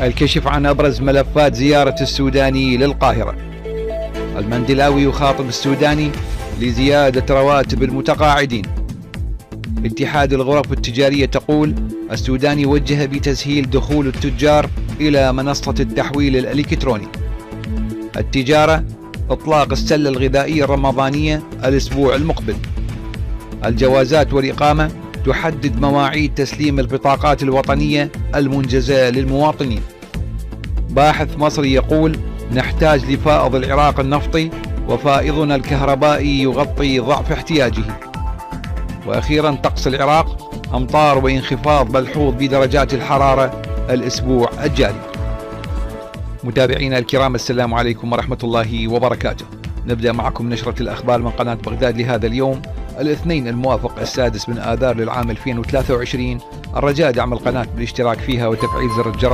الكشف عن أبرز ملفات زيارة السوداني للقاهرة. المندلاوي يخاطب السوداني لزيادة رواتب المتقاعدين. اتحاد الغرف التجارية تقول السوداني وجه بتسهيل دخول التجار إلى منصة التحويل الإلكتروني. التجارة إطلاق السلة الغذائية الرمضانية الأسبوع المقبل. الجوازات والإقامة تحدد مواعيد تسليم البطاقات الوطنية المنجزة للمواطنين. باحث مصري يقول نحتاج لفائض العراق النفطي وفائضنا الكهربائي يغطي ضعف احتياجه. وأخيرا طقس العراق أمطار وانخفاض ملحوظ بدرجات الحرارة الأسبوع الجاري. متابعينا الكرام، السلام عليكم ورحمة الله وبركاته. نبدأ معكم نشرة الأخبار من قناة بغداد لهذا اليوم الاثنين الموافق 6 من آذار للعام 2023. الرجاء دعم القناة بالاشتراك فيها وتفعيل زر الجرس